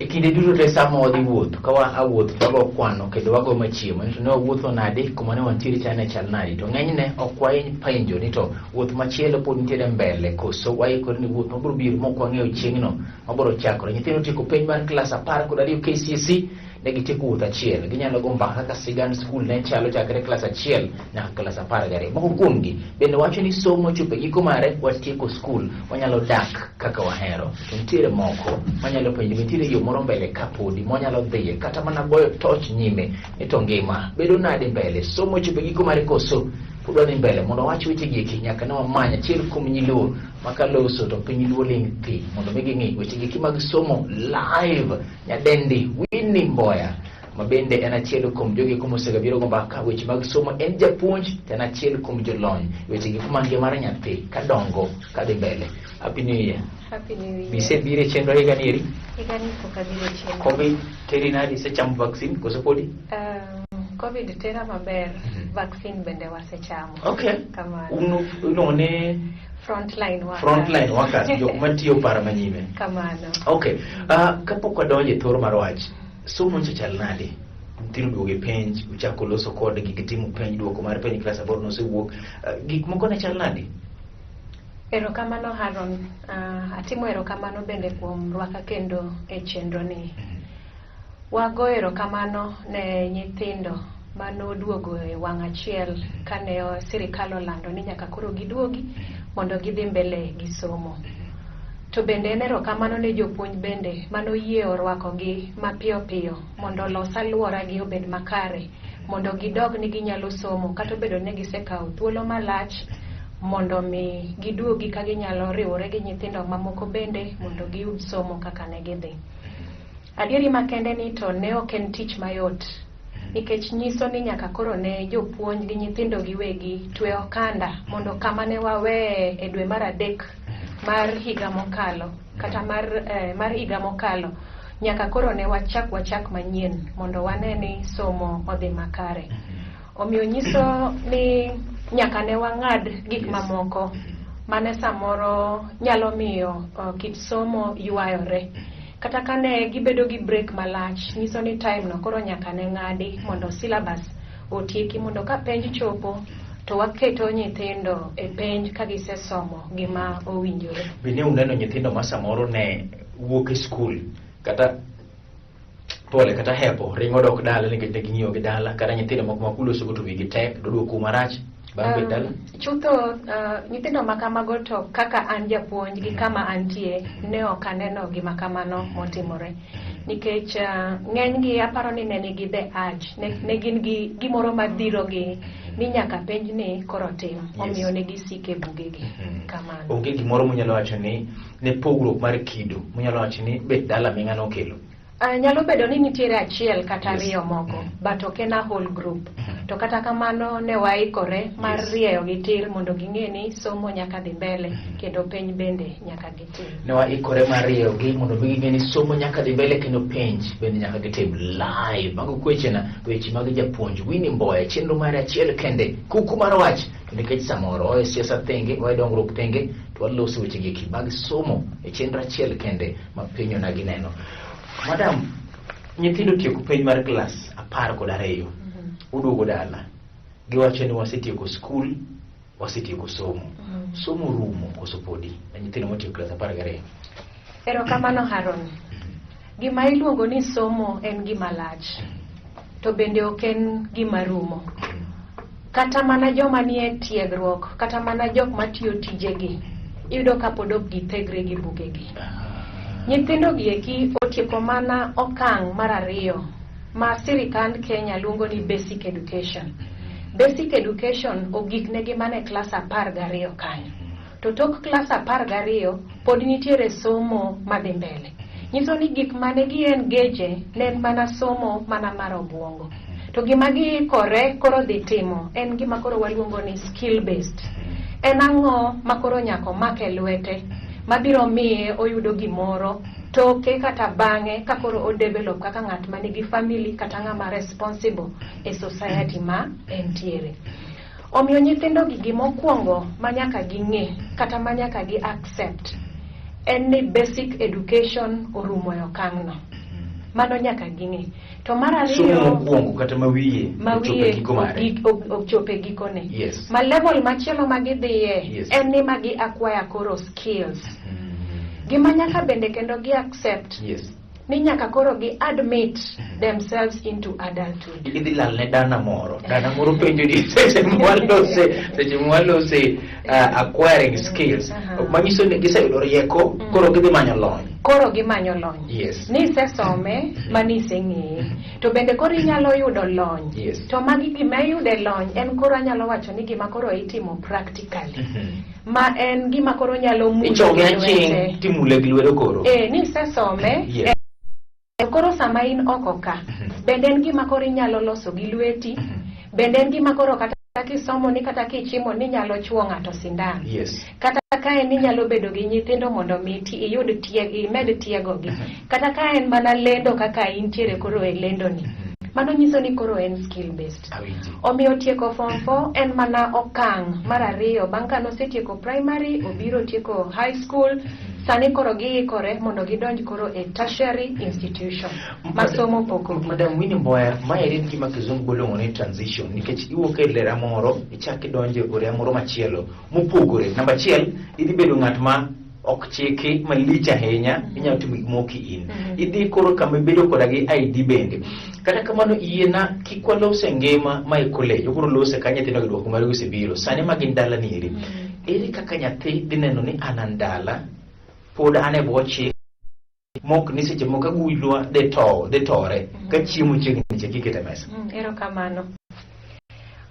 kinde duto te sama wadhi wuoth kawa awuoth wago kwano kendo wago machiemo to ne wawuotho nade kuma ne wantiere chane chal nade to ng'enyne ok wahiny penjo ni to wuoth machielo pod nitiere mbele koso waikore ni wuoth mabiro biro mok wang'eyo chieng'no mabiro chakore. Nyithindo tieko penj mar klas 12 KCSE ne gitieko wuoth achiel ginyalo go mbaka kaka sigand skul ne chalo chakre klas 1 nyaka klas 12. Moko kuomgi bende wacho ni somo chopo giko mare watieko skul wanyalo dak kaka wahero. To nitiere moko manyalo penjo nitiere yo moro mbele kapodi monyalo dhiye kata mana goyo toch nyime ni to ngima bedo nade mbele somo chopo giko mare koso pudwa dhi mbele mondo wach weche giki nyaka ne wamanya achiel kuom nyiluo makaloso to piny luo ling thi mondo mi ging'i weche giki mag somo live nyadendi Winnie Mboya mabende en achiel kuom jogi kumosega biro gomba ka weche mag somo en japuonj en achiel kuom jolony weche giki mag ngima mar nyathi kadongo kadhi mbele. Happy New Year. Happy New Year. Bise bire chenro higa niri? Higa ni poka bire chenro. Covid teri nadi se cham vaccine koso podi? Covid tera maber, vaccine bende wasechamo. Okay. Kamano. Uno ne frontline workers jok matiyo para manyime. Kamano. Okay. Kapok wadonje thor mar wach, somo chal nade? Nyithindo duogo e penj, uchako loso kodgi gitimo penj duoko mar penj klas 8 nosewuok. Gik moko ne chal nade? Erokamano Haron, atimo erokamano bende kuom rwaka kendo e chenro ni. Wago erokamano ne nyithindo manoduogo e wang' achiel kane sirikal olando ni nyaka koro giduogi mondo gidhi mbele gi somo. To bende en erokamano ne jopuonj bende manoyie orwakogi mapiyo piyo mondo los aluora gi obed makare mondo gidog ni ginyalo somo kata obedo ni gisekawo thuolo malach mondo mi giduogi ka ginyalo riwore gi nyithindo mamoko bende mondo giyud somo kaka ne gidhi. Adieri makende ni to ne ok en tich mayot nikech nyiso ni nyaka koro ne jopuonj gi nyithindo giwegi twe okanda mondo kama ne wawe e dwe mar 3 mar higa mokalo kata mar higa mokalo nyaka koro ne wachak manyien mondo wane ni somo odhi makare. Omiyo nyiso ni nyaka ne wang'ad gik mamoko mane samoro nyalo miyo kit somo yuayore. Kata kane gibedo gi break malach, nyiso ni time no koro nyaka ne ng'adi mondo syllabus otieki mondo ka penj chopo to waketo nyithindo e penj ka gisesomo gima owinjore. Bine uneno nyithindo ma samoro ne wuok e skul kata pole kata hepo ringo dok dala nikech ne ging'iyo gi dala kata nyithindo moko makuloso go to wigi tek doduoko marach bang' bet dala. Chutho nyithindo makamago to kaka an japuonj gi kama antie ne ok aneno gima kamano motimore nikech ng'enygi aparo ni ne nigi the urge ne gin gi gimoro madhirogi ni nyaka penj ni koro tim omiyo ne gisike bugegi kamano. Onge gimoro munyalo wacho ni ne pogruok mar kido munyalo wacho ni bet dala mi ng'ano kelo? Nyalo bedo ni nitiere achiel kata ariyo moko but ok en a whole group. To kata kamano ne waikore mar rieyo gi tir mondo ging'e ni somo nyaka dhi mbele kendo penj bende nyaka gitim. Ne waikore mar rieyo gi mondo ging'e ni somo nyaka dhi mbele kendo penj bende nyaka gitim live. Mago weche mag japuonj Winnie Mboya chenro mar achiel kende kuku mar wach nikech samoro siasa thenge dongruok thenge to waloso weche giki mag somo e chenro achiel kende ma piny ona gineno. Madam, nyithindo tieko penj mar klas 12 uduogo dala giwacho ni wasetieko skul wasetieko somo. Somo rumo koso podi na nyithindo motieko klas 12? Erokamano Haron, gima iluongo ni somo en gima lach to bende ok en gima rumo. Kata mana joma nie tiegruok kata mana jok matiyo tijegi iyudo ka pod ok githegre gi bugegi. Nyithindo gieki otieko mana okang' mar 2 ma sirikand Kenya luongo ni basic education. Basic education ogiknegi mana klas 12 kanyo. To tok klas 12 pod nitiere somo madhi mbele. Nyiso ni gik mane gi engage ne mana somo mana mar obuongo. To gima giikore koro dhi timo en gima koro waluongo ni skill based. En ang'o makoro nyako make lwete mabiro miye oyudo gimoro toke kata bang'e ka koro o develop kaka ng'at manigi family kata ng'ama responsible e society ma entiere. Omiyo nyithindo gi gimokwongo manyaka ging'e kata manyaka gi accept en ni basic education orumo e okang'no. Mano nyaka ging'e. To mar Somo ariyo mokwongo kata mawiye ochope gikone. Yes. Ma level machielo ma gidhiye Yes. en ni magi acquire koro skills. Gima nyaka bende kendo gi accept Yes. ni nyaka koro gi admit themselves into adulthood. Idhi lal ne dana moro penjo ni seche mwalose acquiring skills manyiso ni giseyudo rieko koro gidhi manyo lony. Koro gimanyo lony. Yes. Ni isesome mani iseng'eye. To bende koro inyalo yudo lony. Yes. To magi gima yude lony en koro anyalo wacho ni gima koro itimo practically. Ma en gima koro nyalo mulo. Ichoke aching timule gi lwedo koro. Ni isesome. Yes. Koro sama in oko ka. Bende en gima koro inyalo loso gi lweti. Bende en gima koro kata kisomo ni kata kichimo ni nyalo chuo ng'ato sindan. Yes. Kata ka en inyalo bedo gi nyithindo mondo mi iyud imed tiego gi. Kata ka en mana lendo kaka intiere koro e lendo ni. Mano nyiso ni koro en skill based. Omiyo tieko form 4 en mana okang' mar ariyo bang' ka nosetieko primary obiro tieko high school. Sani koro giikore mondo gidonj koro e tertiary institution. Masomo poko. Madam Winnie Mboya, ma en gima kizungu boluongo ni transition nikech iwuok e lera moro ichak idonjo e area moro machielo mopogore. Namba achiel idhi bedo ng'at ma ok chiki malich ahinya, inyalo timo gik moko in. Idhi koro kama ibedo koda gi ID bende. Kata kamano yiena kik walose ngima ma e college, koro lose ka nyithindo giduoko mar osebiro. Sani ma gin dala niri. Ere kaka nyathi dhi neno ni an dala pod ane bwo chik mok ni seche moko agulwa de tore ka chiemo chiegni kikete mesa. Erokamano.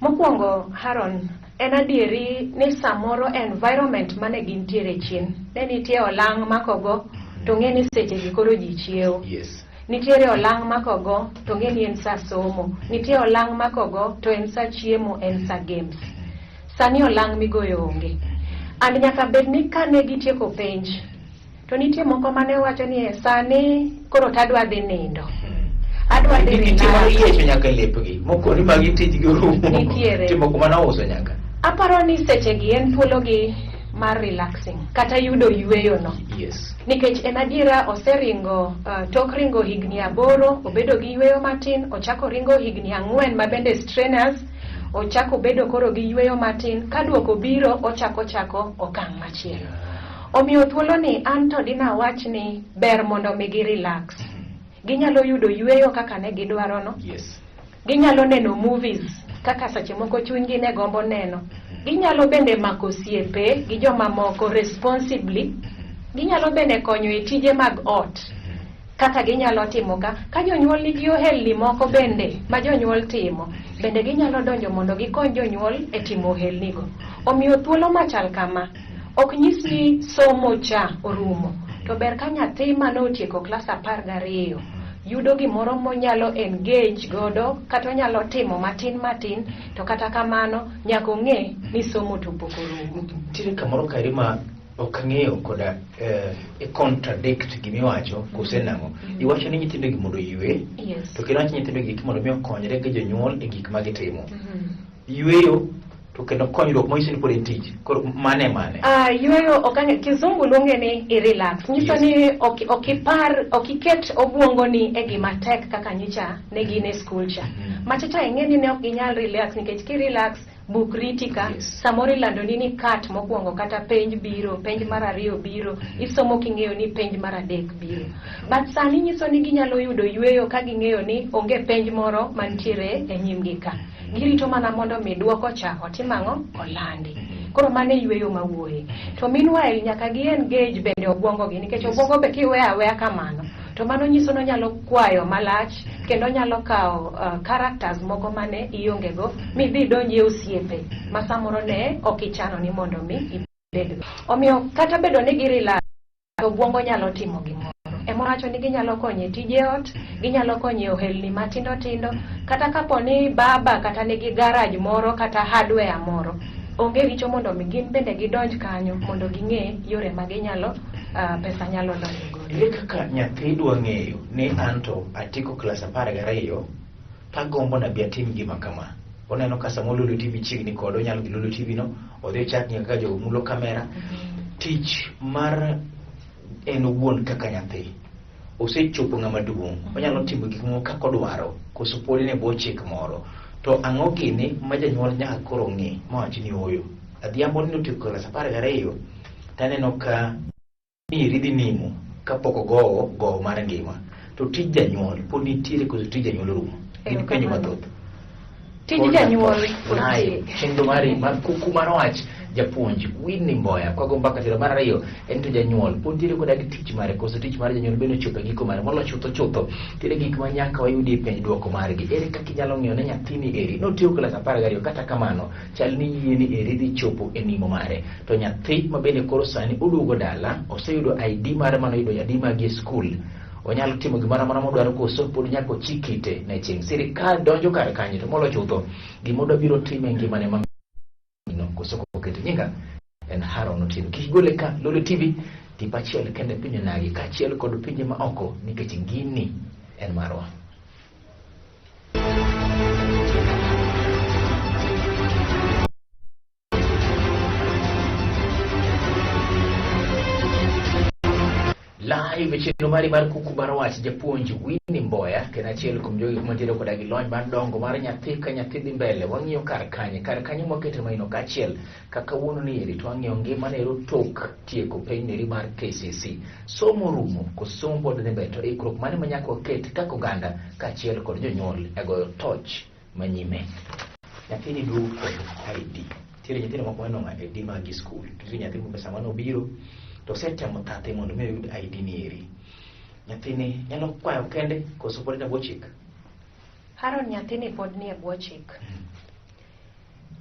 Mokwongo Haron, en adieri ni samoro environment mane gintiere chien. Ne nitie olang' makogo to ng'e ni seche gi koro ji chiewo. Yes. Nitiere olang' makogo to ng'e ni en sa somo. Nitie olang' makogo to en sa chiemo, en sa games. Sani olang' migoyo onge. And nyaka bed ni kane gitieko penj. To nitie moko mane wacho ni sani koro tadwa dhi nindo. Adwa dhi nindo. Yecho nyaka lepgi. Moko ni magi tijgi rumo. Timo kuma na uso nyaka. Aparo ni seche gi en thuolo gi mar relaxing kata yudo yueyo no. Yes. Nikech en adiera oseringo tok ringo higni 8 obedo gi yueyo matin, ochako ringo higni 4 mabende strenuous, ochako bedo koro gi yueyo matin, kaduoko biro ochako okang' machielo. Omiyo thuolo ni anto dina wach ni ber mondo migi relax. Ginyalo yudo yueyo kaka ne gidwaro no. Yes. Ginyalo neno movies kaka sache moko chunygi ne gombo neno. Ginyalo bende mako siepe gi joma moko responsibly. Ginyalo bende konyo e tije mag ot kaka ginyalo timo ka jonyuol nigi ohelni moko bende ma jonyuol timo. Bende ginyalo donjo mondo gikony jonyuol e timo ohelnigo. Omiyo thuolo machal kama ok nyis ni somo cha orumo. To ber ka nyathi manotieko klas 12 yudo gimoro monyalo engage godo kata onyalo timo matin to kata kamano nyaka ng'e ni somo to pok orumo. Tire kamoro kairi ma ok ng'eyo koda contradict gimiwacho kusenang'o. Iwacho ni nyithindo gi mondo yue. Yes. To kendo nyithindo gi mondo mi okonyre gi jonyuol e gik ma gitimo. Yueyo to kendo konyruok moyisi ni pod en tich. Koro mane? Yueyo okane kizungu luonge ni relax. Nyiso ni okiket obwongo ni e gima tek kaka nyicha ne gin e school cha. Machacha ing'eni ne ok ginyal relax nikech ki relax buk ritika. Yes. Samoro ilando ni kat mokwongo kata penj biro, penj mar ariyo biro, isomo king'eyo ni penj mar adek biro. But sani nyiso ni ginyalo yudo yueyo ka ging'eyo ni onge penj moro mantiere e nyimgi ka. Girito mana mondo mi duoko cha otimang'o olandi. Koro mane yueyo mawuoye. To meanwhile nyaka gi engage bende obwongo gi nikech obwongo be kiweyo aweya kamano. To mano nyiso no nyalo kwayo malach kendo nyalo kawo characters moko mane iongego mi dhi donje osiepe ma samoro ne okichano ni mondo mi ibed. Omiyo kata bedo ni gi relax obwongo nyalo timo gimoro. Emowacho ni ginyalo konye tije ot, ginyalo konye ohelni matindo kata kaponi baba kata nigi garage moro kata hardware moro. Onge richo mondo mi gin bende gidonj kanyo mondo ging'e yore ma ginyalo pesa nyalo donjo godo. Ere kaka nyathi dwa ng'eyo ni anto atieko klas 12 tagombo na bi atim gima kama. Oneno ka samoro lolo TV chiegni kod onyalo gi lolo TV no, odhi chak nyaka jo mulo kamera. Tich mar en wuon kaka nyathi osechopo ng'ama duong' onyalo timo gik moko kaka odwaro koso pod ne bwo chik moro, to ang'o gini ma janyuol nyaka koro ng'i mawachi ni oyo adhiambo ni otieko klas 12 taneno ka nyiri dhi nimo kapok ogowo mar ngima, to tij janyuol pod nitiere koso tij janyuol rumo? Gin penjo mathoth. Tij janyuol chenro mari mar kuku mar wach japuonj Winnie Mboya kwago mbaka tero mar ariyo en to janyuol pod nitiere koda gi tich mare koso tich mar janyuol bende ochopo giko mare molo chutho tiere gik ma nyaka wayudi e penj duoko margi. Ere kaka inyalo ng'iyo ne nyathini eri notieko klas 12 kata kamano chal ni yie ni eri dhi chopo e nimo mare, to nyathi ma bende koro sani oduogo dala oseyudo ID mare manoyudo ID magi e skul, onyalo timo gimoro amora modwaro koso pod nyaka ochikite ne ching sirikal donjo kar kanyo to molo chutho gimodwa biro time ngimane ma koso kokete nyinga en Haron Otieno. Kik gole ka Lolo TV tipo achiel kende pinyo nagi kachiel kod pinje ma oko nikech gini en marwa. Live chenro mari mar kuku mar wach japuonj Winnie Mboya kendo achiel kuom jogi mantiere koda gi lony mar dongo mar nyathi ka nyathi dhi mbele. Wang'iyo kar kanyo mwakete maino kachiel kaka wuono ni eri to wang'iyo ngima nero tok tieko penj neri mar KCC. Somo rumo koso somo pod dhi mbele, to ikruok mane manyaka waket kaka oganda kachiel kod jonyuol e goyo toch manyime. Nyathini duogo kod ID. Tiere nyithindo moko manonga ID magi skul. Tiere nyathi mo sama nobiro to setemo tate mondo mi oyud ID ni eri. Nyathini nyalo kwayo kende koso pod e bwo chik? Haron, nyathini pod ni e bwo chik.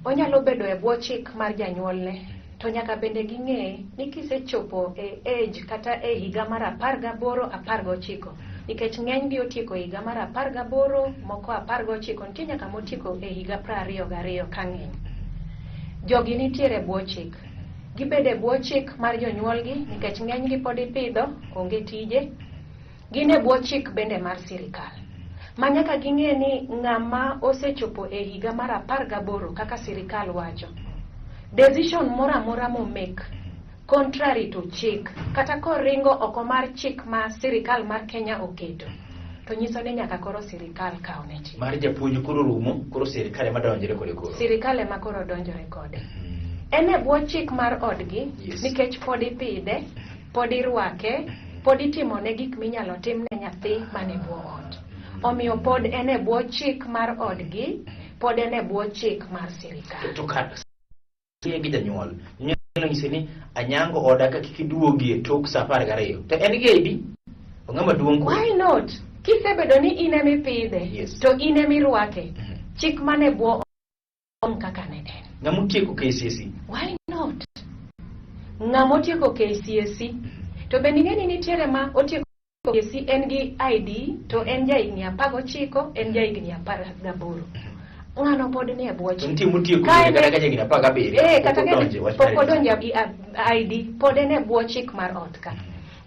Onyalo bedo e bwo chik mar janyuolne, to nyaka bende ging'e ni kisechopo e age kata e higa mar 18, 19, nikech ng'enygi otieko e higa mar 18, moko 19, nitie nyaka motieko e higa 22 ka ng'eny. Jogi nitiere e bwo chik. Gibede bwo chik mar jonyuolgi nikech ng'enygi pod ipidho, onge tije. Gin e bwo chik bende mar sirikal. Ma nyaka ging'e ni ng'ama osechopo e higa mar 18 kaka sirikal wacho, decision moro amora mo make contrary to chik kata koringo oko mar chik ma sirikal mar Kenya oketo, to nyiso ni nyaka koro sirikal kaw ne chik. Mar japuonj koro rumo, koro sirikal ema donjore kode koro. Sirikal ema koro donjore kode. En e bwo chik mar odgi, nikech pod ipidhe, pod irwake, pod itimone gik minyalo tim ne nyathi mane bwo ot. Omiyo pod en e bwo chik mar odgi, pod en e bwo chik mar sirikal. To kata gi janyuol nyalo nyise ni anyango oda ka kik duogi e tok sa 12, to en gi ID ong'ama duong'. Why not? Kisebedo ni in emi pidhe, to in emi rwake, chik mane bwo kaka ne en. Ng'amotieko KCSE? Why not? Ng'amotieko KCSE. To bende ng'eni nitiere ma otieko KCSE en gi ID, to en jahigni 19, en jahigni 18. Ng'ano pod ni e bwo chik. Nitie motieko kata ka jahigni 17. Kata pok odonjo ID, pod en e bwo chik mar ot ka.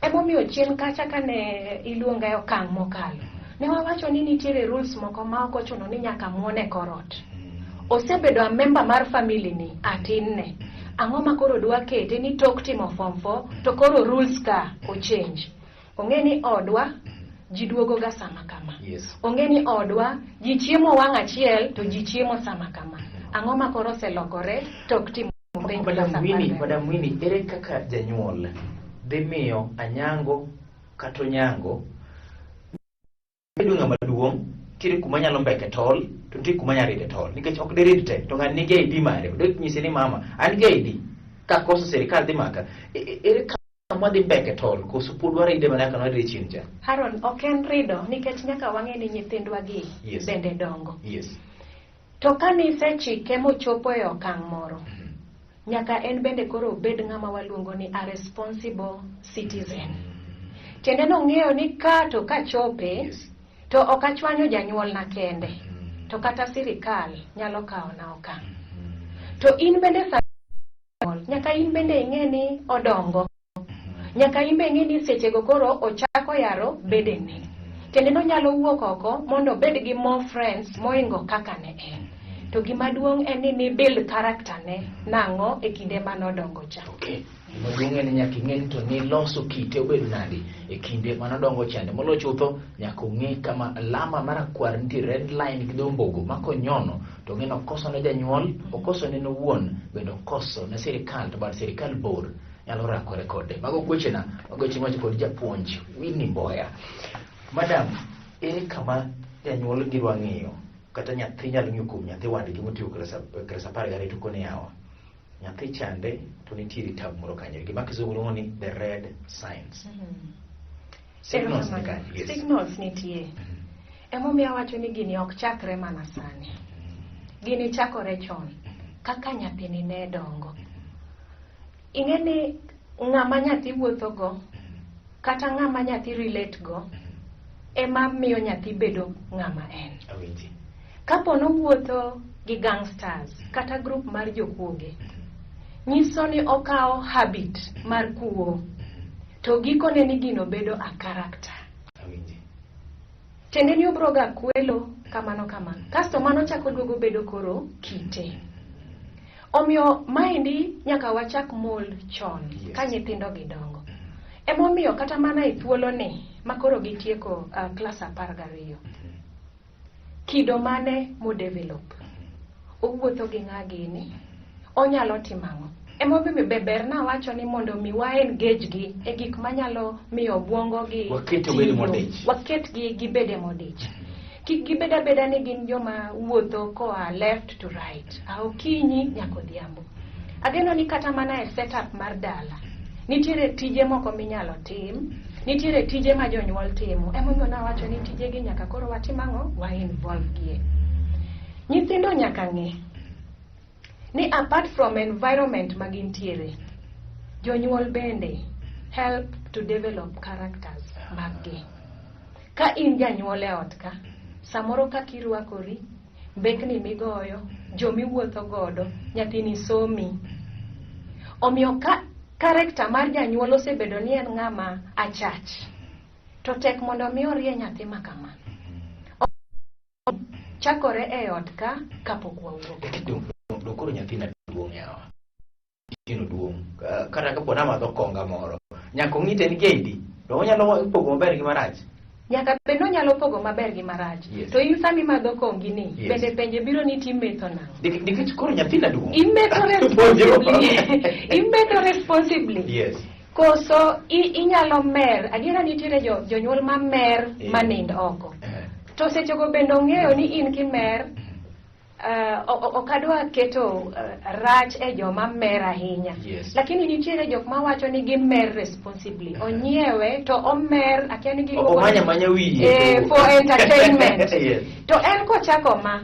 Emomiyo chien kacha kane iluonga e okang' mokalo, ne wawacho ni nitiere rules moko ma ok ochuno ni nyaka muone korot. Osebedo a member mar family ni atin ne. Ang'o ma koro dwa kete ni tok timo form 4 to koro rules ka o change. Ong'e ni odwa ji duogo ga sama kama. Ong'e ni odwa ji chiemo wang' achiel to ji chiemo sama kama. Ang'o ma koro selokore tok timo penj sama. Madam Winnie, ere kaka janyuol dhi miyo anyango kata onyango bedo ng'ama duong', kiri kuma nyalo mbeke tol, to nitie kuma nyalo ride tol, nikech ok dirid te, to ng'ani nigi ID mare, dok nyise ni mama, an gi ID, ka koso sirikal dhi maka, ere kama dhi mbeke tol, koso pod waride mana kano ride chien cha? Haron, ok en rido, nikech nyaka wang'e ni nyithindwa gi bende dongo. To kanise chike mochopo e okang' moro, nyaka en bende koro bed ng'ama waluongo ni a responsible citizen. Tiende no ng'eyo ni ka to ka chope, to ok achwanyo janyuol na kende, to kata sirikal nyalo kawo na okang'. To in bende nyaka in bende ing'e ni odongo. Nyaka in bende ing'e ni sechego koro ochako yaro bedene. Tiende no nyalo wuok oko mondo bed gi more friends moingo kaka ne en. To gima duong' en ni build character ne nang'o e kinde manodongo cha. Maduong' ni nyaka ing'e to ni loso kite obed nadi e kinde manodongo chande. Molo chutho nyaka ong'e kama alama marakwar nitie, red line gi dhombogo makonyono to ng'e okoso ne janyuol, okoso ne owuon, bende okoso ne sirikal, to bad sirikal bor nyalo rakore kode. Mago gochena, magoche moch kod japuonj Winnie Mboya. Madam, ere kama janyuol gidwa ng'iyo kata nyathi nyalo ng'iyo kuom nyathi wadgi motiyo klas 12 to kone yawa nyathi chande to nitiere tab moro kanyo gima kisungu luongo ni the red signs. Signals ni kanyo. Yes. Signals nitie. Emomiyo awacho ni gini ok chakre mana sani. Gini chakore chon kaka nyathini ne dongo. Ing'eni ng'ama nyathi wuotho go kata ng'ama nyathi relate go ema miyo nyathi bedo ng'ama en. Awinji. Kapo nowuotho gi gangsters kata group mar jokuoge, nyiso ni okawo habit mar kuo, to gikone ni gino bedo a character. Awinji. Tende ni obro ga kwelo kamano kamano. Kasto mano chako duogo bedo koro kite. Omiyo maendi nyaka wachak mol chon. Yes. Ka nyithindo gidongo. Emomiyo kata mana e thuolo ni makoro gitieko klas 12. Kido mane mo develop. Owuotho gi ng'agini. Onyalo timang'o. Emomiyo beber na wacho ni mondo mi wa engage gi e gik manyalo miyo obwongo gi waket gi gibede modich. Kik gibeda beda ni gin joma wuotho koa left to right. Okinyi nyaka odhiambo. Ageno ni kata mana e setup mar dala. Nitiere tije moko minyalo tim, nitiere tije ma jonyuol timo. Emomiyo nawacho ni tije gi nyaka koro watimang'o wa involve gie. Nyithindo nyaka ng'e ni apart from environment magintiere, jonyuol bende help to develop characters maggi. Ka in janyuol e ot ka, samoro kaka irwakori, mbekni migoyo, jomiwuotho godo, nyathini somi. Omiyo ka character mar janyuol osebedo ni en ng'ama achach, to tek mondo mi orie nyathi makama. Chakore e ot ka kapok wawuok. Dokoro nyathina duong' yawa. Nyathino duong'. Kata kapo namadho konga moro. Nyaka ong'ite ni kendi. To onyalo pogo maber gi marach. Nyaka bende onyalo pogo maber gi marach. Yes. To in sami madho kongi ni, Yes. bende penje biro ni timetho nang'o. Nikech koro nyathina duong'. Imetho responsibly. Imetho responsibly. Yes. Koso inyalo mer. Adiera nitiere jonyuol ma mer Yeah. manind oko. To sechego bende ong'eyo ni in kimer, okadwa keto rach e joma mer ahinya. Yes. Lakini nitiere jok ma wacho ni gimer responsibly. Onyiewe to omer akia ni gigo Omanya wiye. for entertainment. Yes. To en kochako ma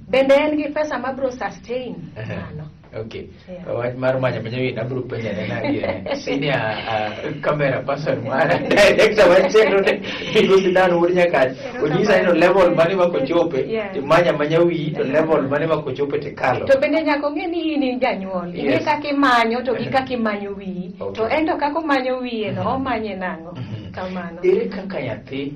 bende en gi pesa mabro sustain mano. Okay. Yeah. Wach mar manya wiye nabro penja nena senior camera person mara director wa chenro ne igo sidano wuri nyaka onyisa no level mane makochope manya wiye to level mane makochope te kalo. To bende nyaka ong'e ni in janyuol. Ing'e kaka imanyo to gi kaka imanyo wiyi. Okay. To en to kaka omanyo wiye no omanye nang'o. Kamano. Ere kaka nyathi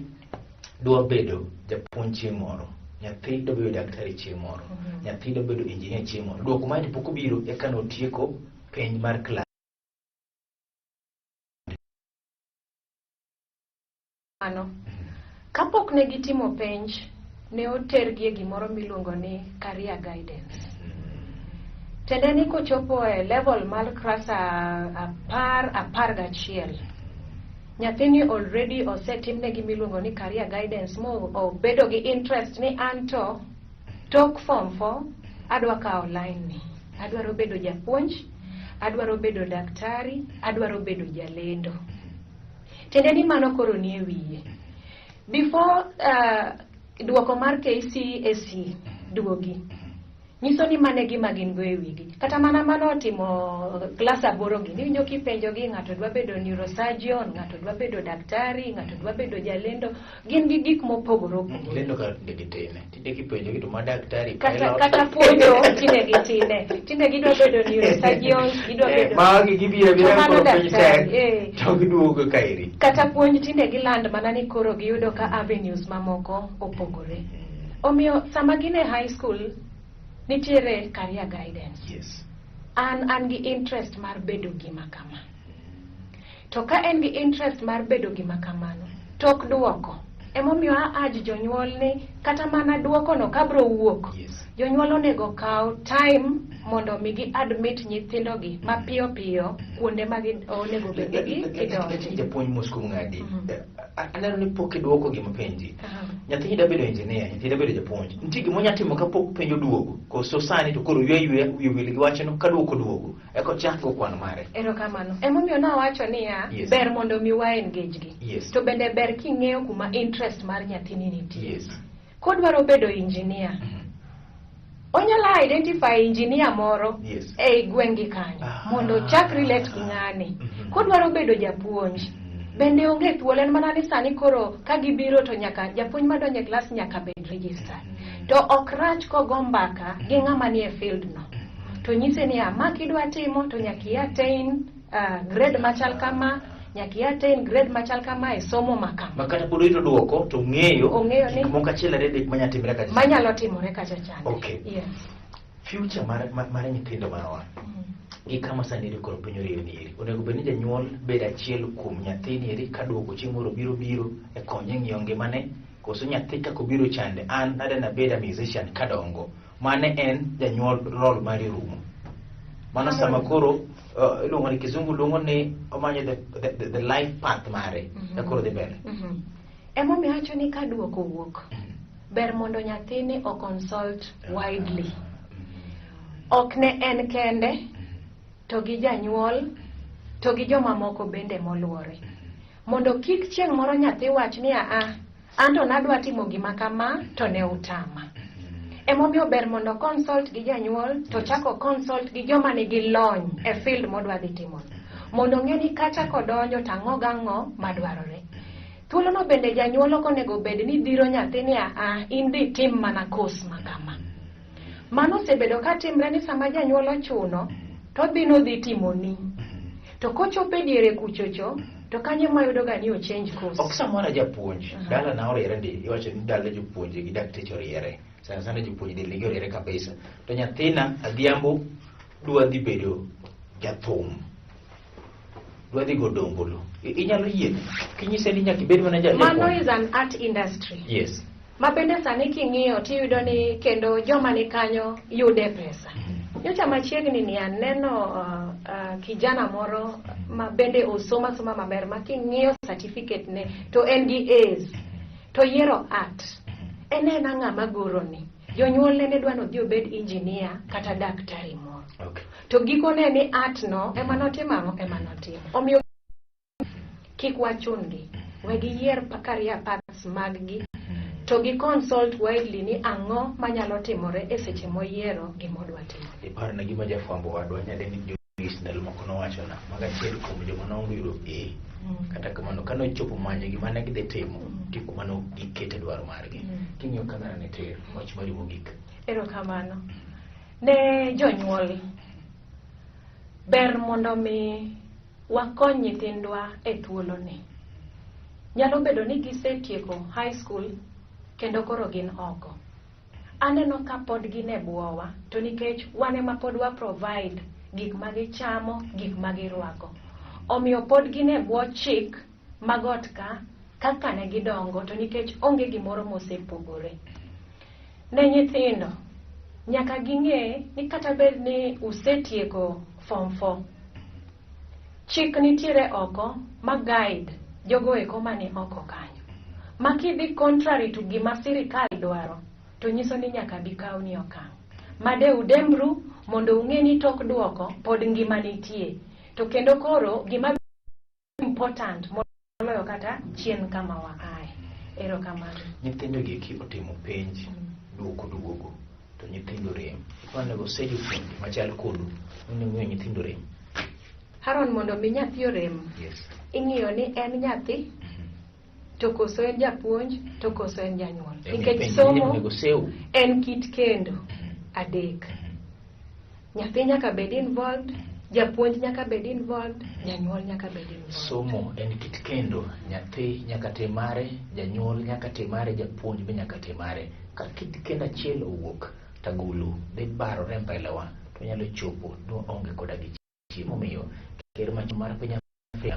dwa bedo japuonj chieng' moro, nyathi dwa bedo daktari chieng' moro, nyathi dwa bedo engineer chieng' moro. Duoko mane pok obiro eka notieko penj mar klas. Ano. Kapok ne gitimo penj, ne otergi e gimoro miluongo ni career guidance. Tende ni kochopo e level mar klas 11, nyathini already osetimne gimiluongo ni career guidance mo obedo gi interest ni anto tok form 4 adwa kawo line ni. Adwaro bedo japuonj, adwaro bedo daktari, adwaro bedo jalendo. Tende ni mano koro ni e wiye. Before duoko mar KCSE duogi, nyiso ni mane gima gin go e wigi. Kata mana mano timo klas 8 gi, niwinjo kipenjo gi ng'ato dwa bedo neurosurgeon, ng'ato dwa bedo daktari, ng'ato dwa bedo jalendo, gin gi gik mopogore opogore. Lendo ka gitine. Tinde kipenjo gitu ma daktari kata puonjo tinde gitine. Tinde gidwa bedo neurosurgeon, gidwa bedo magi gibiro koro penj tek. eh. To giduogo kairi. Kata puonj tinde giland mana ni koro giyudo ka avenues mamoko opogore. Omiyo sama gine high school nitiere career guidance. Yes. An gi interest mar bedo gima kama. to ka en gi interest mar bedo gima kamano tok duoko emomiyo aaj jonyuol ni kata mana duoko no kabro wuok jonyuol onego kaw time mondo migi admit nyithindo gi mapiyo piyo kuonde ma onego bed gi idonje. Japuonj Mosco ngadi aneno ni pok iduoko gima penji. Nyathi da bedo engineer, nyathi da bedo japuonj. Nitie gima nyatimo kapok penjo duogo. Koso sani to koro ywe gi wachno ka duogo. Eko chako kwano mare. Erokamano. Emomiyo nawacho niya ber mondo mi wa engage gi. To bende ber king'eyo kuma interest mar nyathini nitie. Kodwaro bedo engineer. Onyala identify engineer moro e gwengi kanyo mondo chak relate gi ng'ani. Kodwaro bedo japuonj bende onge thuolo en mana ni sani koro ka gibiro to nyaka japuonj madonjo e class nyaka bed registered. To ok rach kogo mbaka gi ng'ama nie field no. To nyise ni ma kidwa timo to nyaki attain grade machal kama, nyaki attain grade machal kama e somo makama. Makata pod ito duoko to ng'eyo ni moko achiel ariyo manyalo timore kacha. Manyalo timore kacha chande. Okay. Yes. Future mar nyithindo marwa. I kama sani koro penyo riyo nieri. Onego bed ni janyuol bed achiel kuom nyathi nieri ka duoko chieng' moro biro e konye ng'iyo ngimane. Koso nyathi kako biro chande an nadana bed a musician kadongo. Mane en janyuol role mari rumo. Mana sama koro iluongo ni kizungu luongo ni omanyo the life path mare. Koro dhi mbele. Emomiyo awacho ni ka duoko wuok ber mondo nyathini o consult widely. Ok ne en kende to gi janyuol to gi joma moko bende moluore. Mondo kik chieng' moro nyathi wach ni anto nadwa timo gima kama to ne utama. Emomiyo ber mondo consult gi janyuol to chako consult gi joma nigi lony e field modwa dhi timo. Mondo ng'e ni kata kodonjo tang'o gang'o madwarore. Thuolo no bende janyuol ok onego bed ni dhiro nyathi ni in dhi tim mana course makama. Mano osebedo ka timre ni sama janyuol ochuno to bino dhi timoni. To kochope diere kuchocho to kanye mayudo ga ni o change course. Ok samora japuonj dala na oriere ndi iwacho ni dala jopuonj gi dakteche oriere. Sana jopuonj del nigi oriere kabisa. To nyathina adhiambo dwa dhi bedo jathum. Dwa dhi go dombolo. Inyalo yie kinyise ni nyaka ibed mana jathum. Mano is an art industry. Yes. Mabende sani king'iyo tiyudo ni kendo joma ni kanyo yude pesa. Nyocha machiegni ni aneno kijana moro mabende osoma maber making'iyo certificate ne to en gi A's to yiero art. En ng'ama goro ni. Jonyuol ne dwa no dhi obed engineer kata daktari moro. Okay. To gikone ni art no ema notimo. Omiyo kik wachungi. Wegi yier career paths mag-gi. To gi consult widely ni ang'o manyalo timore e seche moyiero gimodwa timo. Iparo na gima jafwambo wadwa nyade ni jolis ndalo moko nowacho na magachiel kuom joma noyudo A. Kata kamano kano chopo manyo gima ne gidhi timo tipo mano gikete dwaro margi. King'iyo kamera ne ter wach mari mogik. Erokamano. Ne jonyuol ber mondo mi wakony nyithindwa e thuolo ni. Nyalo bedo ni gisetieko high school kendo koro gin oko. Aneno ka pod gin e buowa to nikech wan ema pod wa provide gik magichamo, gik magirwako. Omiyo pod gin e buo chik magot ka kaka ne gidongo to nikech onge gimoro mosepogore. Ne nyithindo nyaka ging'e ni kata bed ni usetieko form 4. Chik nitiere oko ma guide jogo eko mani oko kanyo. Makidhi contrary to gima sirikal dwaro to nyiso ni nyaka bikaw ni okang'. Made udembru mondo ung'e ni tok duoko pod ngima nitie. To kendo koro gima important moloyo kata chien kama waaye. Erokamano. Nyithindo gi otimo penj duogo to nyithindo rem. Onego sejo fundi machal kodu. Onego nyithindo rem. Haron mondo mi nyathi orem. Yes. Ing'iyo ni en nyathi to koso en japuonj to koso en janyuol. Nikech somo en kit kendo adek. Nyathi nyaka bed involved, japuonj nyaka bed involved, janyuol nyaka bed involved. Somo en kit kendo, nyathi nyaka timare, janyuol nyaka timare, japuonj be nyaka timare. Ka kit kendo achiel owuok tagulu dhi barore mbelewa to nyalo chopo no onge koda gi chiemo miyo ker mar piny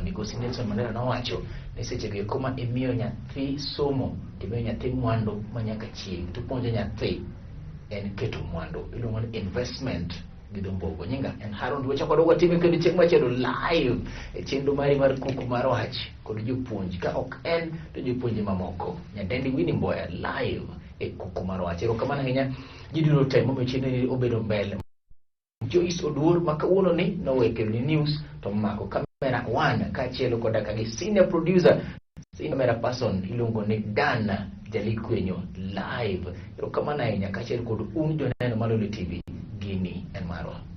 Migosi Nelson Mandela nowacho ni seche go kuma imiyo nyathi somo timiyo nyathi mwandu manyaka chieng' tupuonjo nyathi en keto mwandu iluongo ni investment gi dho mbogo. Nyinga en Haron Dwecha kod watime kendo chieng' machielo live e chenro mari mar Kuku mar Wach kod jopuonj ka ok en to jopuonje mamoko. Nyadendi Winnie Mboya live e Kuku mar Wach. Erokamano ahinya ji duto te momiyo chenro obedo mbele. Joyce Oduor ma kawuono ni noweke ni news to mako kamera one kaachiel koda gi senior producer camera person iluongo ni Dan Jalikwenyo live. Erokamano ahinya kaachiel kod joneno Malolo TV. Gini en marwa.